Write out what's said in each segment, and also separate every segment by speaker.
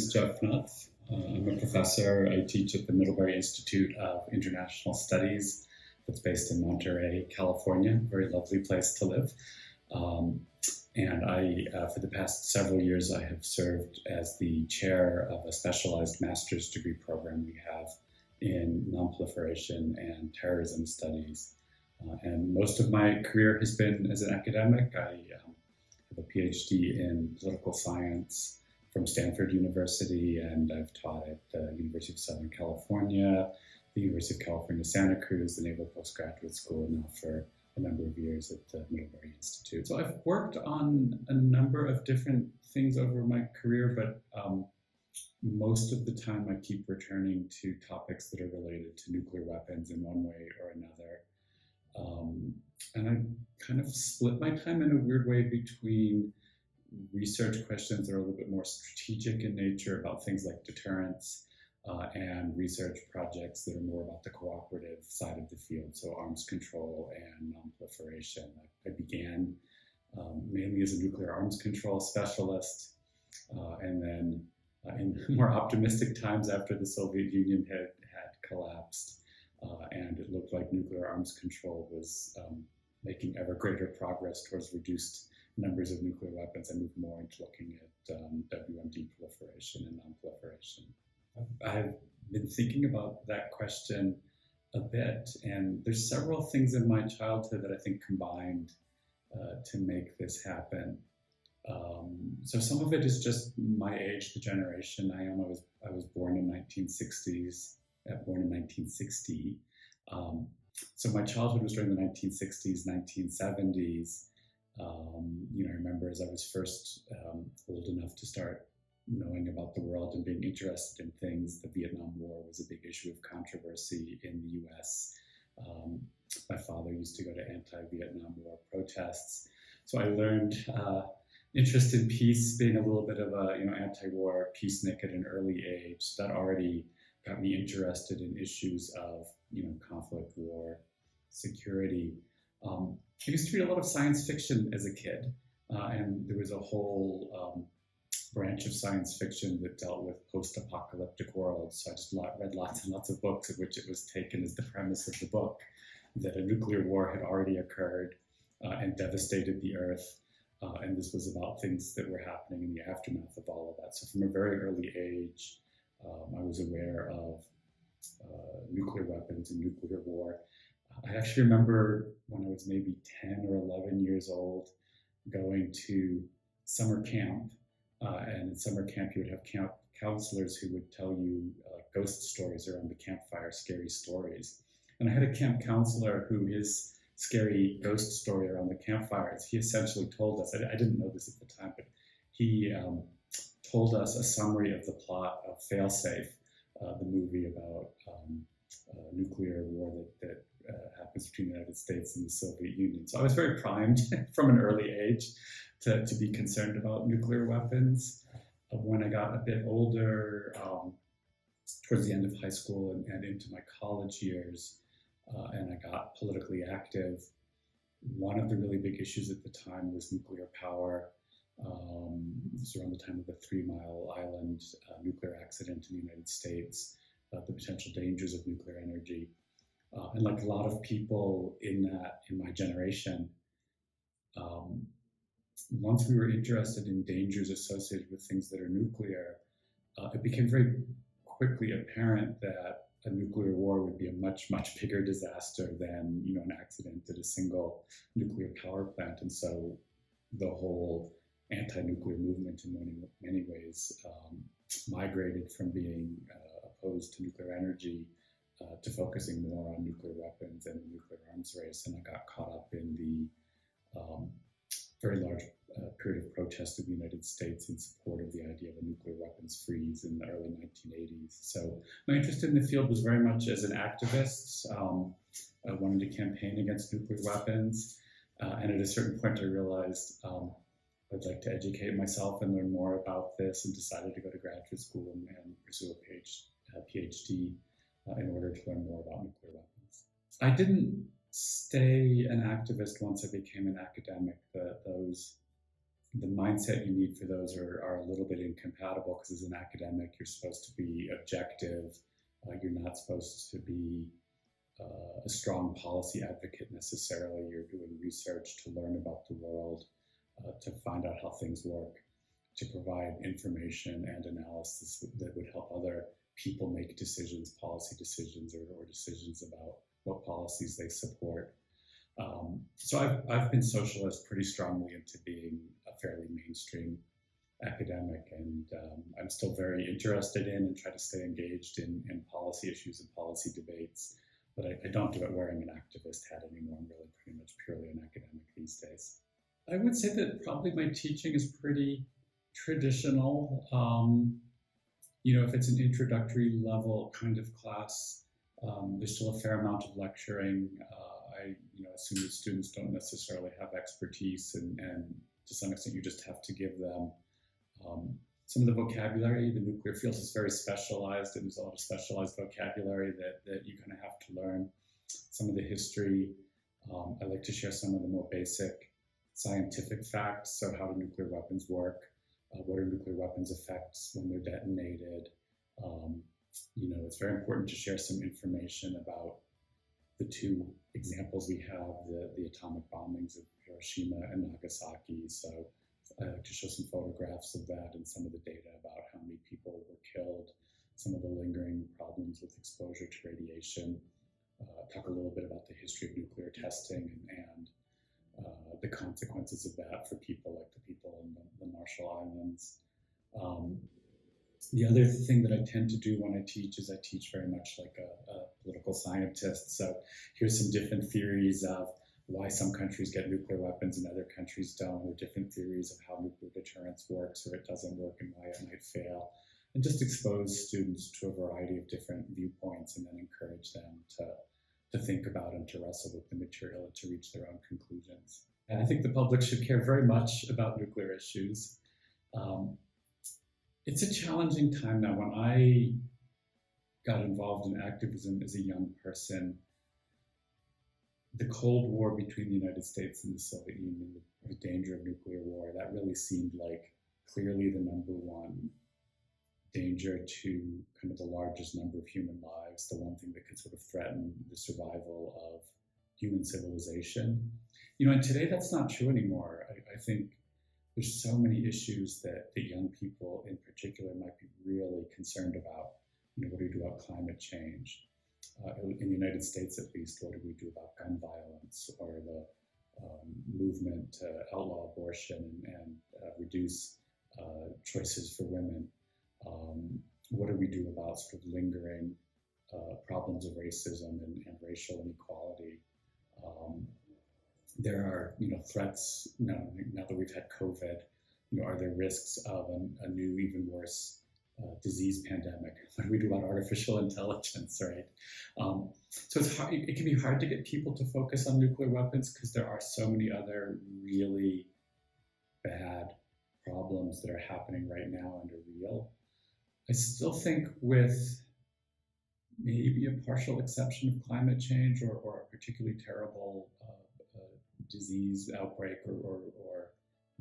Speaker 1: is Jeff Knopf. I'm a professor. I teach at the Middlebury Institute of International Studies that's based in Monterey, California. Very lovely place to live. For the past several years, I have served as the chair of a specialized master's degree program we have in nonproliferation and terrorism studies. And most of my career has been as an academic. I have a PhD in political science from Stanford University, and I've taught at the University of Southern California, the University of California, Santa Cruz, the Naval Postgraduate School, now for a number of years at the Middlebury Institute. So I've worked on a number of different things over my career, but most of the time I keep returning to topics that are related to nuclear weapons in one way or another. And I kind of split my time in a weird way between research questions that are a little bit more strategic in nature about things like deterrence, and research projects that are more about the cooperative side of the field, so arms control and nonproliferation. I began mainly as a nuclear arms control specialist, and then in more optimistic times after the Soviet Union had collapsed, and it looked like nuclear arms control was making ever greater progress towards reduced numbers of nuclear weapons, I moved more into looking at WMD proliferation and nonproliferation. I've been thinking about that question a bit, and there's several things in my childhood that I think combined to make this happen. So some of it is just my age, the generation I am. I was born in 1960. So my childhood was during the 1960s, 1970s. I remember as I was first old enough to start knowing about the world and being interested in things, the Vietnam War was a big issue of controversy in the US. My father used to go to anti-Vietnam War protests. So I learned interest in peace, being a little bit of a anti-war peacenik at an early age. So that already got me interested in issues of conflict, war, security. I used to read a lot of science fiction as a kid, and there was a whole branch of science fiction that dealt with post-apocalyptic worlds. So I just read lots and lots of books in which it was taken as the premise of the book that a nuclear war had already occurred and devastated the Earth. And this was about things that were happening in the aftermath of all of that. So from a very early age, I was aware of nuclear weapons and nuclear war. I actually remember when I was maybe 10 or 11 years old going to summer camp. And in summer camp, you would have counselors who would tell you ghost stories around the campfire, scary stories. And I had a camp counselor who his scary ghost story around the campfires, he essentially told us, I didn't know this at the time, but he told us a summary of the plot of Failsafe, the movie about nuclear war that happens between the United States and the Soviet Union. So I was very primed from an early age to be concerned about nuclear weapons. When I got a bit older, towards the end of high school and into my college years, and I got politically active, one of the really big issues at the time was nuclear power. This was around the time of the 3 Mile Island nuclear accident in the United States, the potential dangers of nuclear energy. And like a lot of people in my generation, once we were interested in dangers associated with things that are nuclear, it became very quickly apparent that a nuclear war would be a much, much bigger disaster than an accident at a single nuclear power plant. And so the whole anti-nuclear movement in many ways migrated from being opposed to nuclear energy to focusing more on nuclear weapons and the nuclear arms race. And I got caught up in the very large period of protest in the United States in support of the idea of a nuclear weapons freeze in the early 1980s. So my interest in the field was very much as an activist. I wanted to campaign against nuclear weapons. And at a certain point, I realized I'd like to educate myself and learn more about this, and decided to go to graduate school and pursue a PhD in order to learn more about nuclear weapons. I didn't stay an activist once I became an academic. Those the mindset you need for those are a little bit incompatible because as an academic, you're supposed to be objective. You're not supposed to be a strong policy advocate necessarily. You're doing research to learn about the world, to find out how things work, to provide information and analysis that would help other people make decisions, policy decisions, or decisions about what policies they support. So I've been socialized pretty strongly into being a fairly mainstream academic, and I'm still very interested in and try to stay engaged in policy issues and policy debates. But I don't do it wearing an activist hat anymore. I'm really pretty much purely an academic these days. I would say that probably my teaching is pretty traditional. If it's an introductory level kind of class, there's still a fair amount of lecturing. I assume that students don't necessarily have expertise, and to some extent you just have to give them some of the vocabulary. The nuclear field is very specialized, and there's a lot of specialized vocabulary that you kind of have to learn. Some of the history. I like to share some of the more basic scientific facts. So how do nuclear weapons work? What are nuclear weapons effects when they're detonated? It's very important to share some information about the two examples we have, the atomic bombings of Hiroshima and Nagasaki. So I like to show some photographs of that and some of the data about how many people were killed, some of the lingering problems with exposure to radiation, talk a little bit about the history of nuclear testing and the consequences of that for people like the people in the Marshall Islands. The other thing that I tend to do when I teach is I teach very much like a political scientist. So here's some different theories of why some countries get nuclear weapons and other countries don't, or different theories of how nuclear deterrence works or it doesn't work and why it might fail, and just expose students to a variety of different viewpoints and then encourage them to think about and to wrestle with the material and to reach their own conclusions. And I think the public should care very much about nuclear issues. It's a challenging time now. When I got involved in activism as a young person, the Cold War between the United States and the Soviet Union, the danger of nuclear war, that really seemed like clearly the number one danger to kind of the largest number of human lives, the one thing that could sort of threaten the survival of human civilization. And today that's not true anymore. I think there's so many issues that young people in particular might be really concerned about. What do we do about climate change? In the United States, at least, what do we do about gun violence or the movement to outlaw abortion and reduce choices for women? What do we do about sort of lingering problems of racism and racial inequality? There are, threats now that we've had COVID. Are there risks of a new, even worse disease pandemic? What do we do about artificial intelligence, right? So it's hard. It can be hard to get people to focus on nuclear weapons because there are so many other really bad problems that are happening right now and are real. I still think, with maybe a partial exception of climate change or a particularly terrible disease outbreak or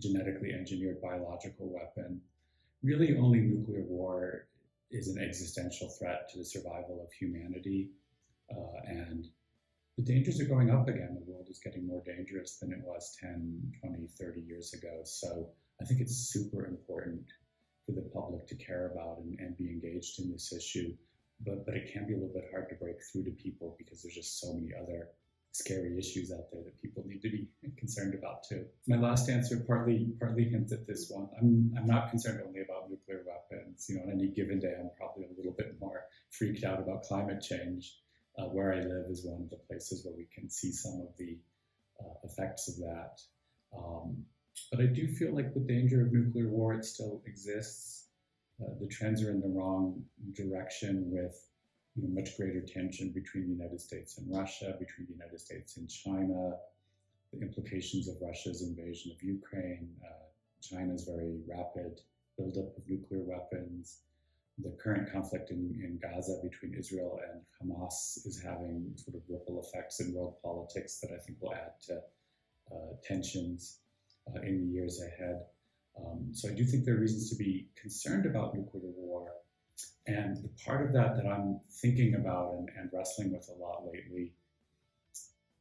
Speaker 1: genetically engineered biological weapon, really only nuclear war is an existential threat to the survival of humanity. And the dangers are going up again. The world is getting more dangerous than it was 10, 20, 30 years ago. So I think it's super important for the public to care about and be engaged in this issue. But it can be a little bit hard to break through to people because there's just so many other scary issues out there that people need to be concerned about too. My last answer partly hints at this one. I'm not concerned only about nuclear weapons. On any given day, I'm probably a little bit more freaked out about climate change. Where I live is one of the places where we can see some of the effects of that. But I do feel like the danger of nuclear war, it still exists. The trends are in the wrong direction, with much greater tension between the United States and Russia, between the United States and China, the implications of Russia's invasion of Ukraine, China's very rapid buildup of nuclear weapons, the current conflict in Gaza between Israel and Hamas is having sort of ripple effects in world politics that I think will add to tensions in the years ahead. So I do think there are reasons to be concerned about nuclear war. And the part of that that I'm thinking about and wrestling with a lot lately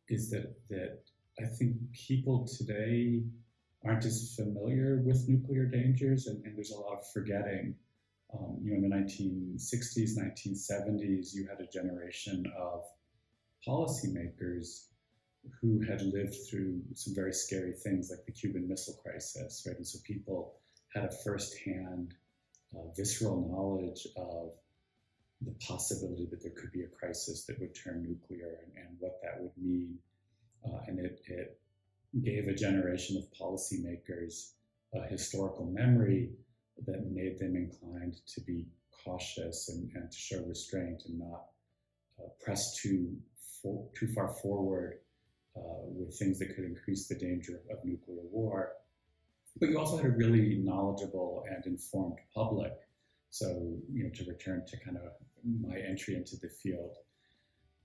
Speaker 1: is that I think people today aren't as familiar with nuclear dangers, and there's a lot of forgetting. In the 1960s, 1970s, you had a generation of policymakers who had lived through some very scary things like the Cuban Missile Crisis, right? And so people had a firsthand, visceral knowledge of the possibility that there could be a crisis that would turn nuclear and what that would mean. And it gave a generation of policymakers a historical memory that made them inclined to be cautious and to show restraint and not press too far forward with things that could increase the danger of nuclear war. But you also had a really knowledgeable and informed public. So, to return to kind of my entry into the field,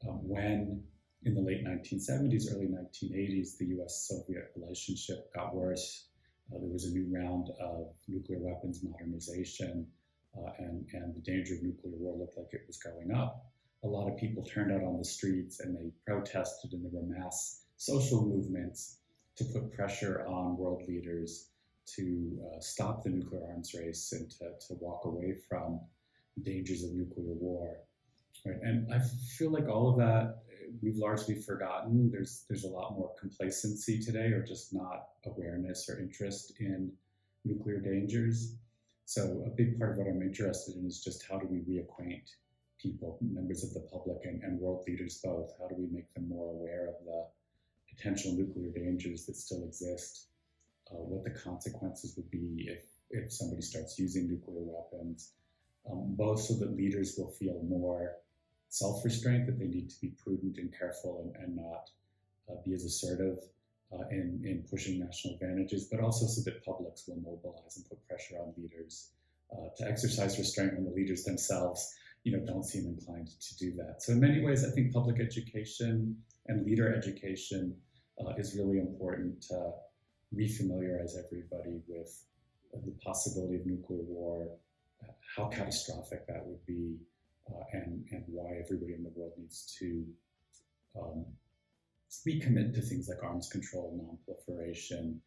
Speaker 1: when in the late 1970s, early 1980s, the US-Soviet relationship got worse. There was a new round of nuclear weapons modernization, and the danger of nuclear war looked like it was going up. A lot of people turned out on the streets and they protested, and there were mass social movements to put pressure on world leaders to stop the nuclear arms race and to walk away from dangers of nuclear war. Right? And I feel like all of that we've largely forgotten. There's a lot more complacency today, or just not awareness or interest in nuclear dangers. So a big part of what I'm interested in is just how do we reacquaint people, members of the public and world leaders both? How do we make them more aware of the potential nuclear dangers that still exist? What the consequences would be if somebody starts using nuclear weapons, both so that leaders will feel more self-restraint, that they need to be prudent and careful and not be as assertive in pushing national advantages, but also so that publics will mobilize and put pressure on leaders to exercise restraint when the leaders themselves don't seem inclined to do that. So in many ways, I think public education and leader education is really important to refamiliarize everybody with the possibility of nuclear war, how catastrophic that would be, and why everybody in the world needs to recommit to things like arms control, non-proliferation,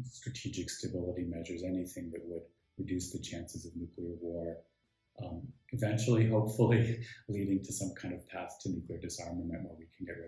Speaker 1: strategic stability measures, anything that would reduce the chances of nuclear war. Eventually, hopefully, leading to some kind of path to nuclear disarmament where we can get rid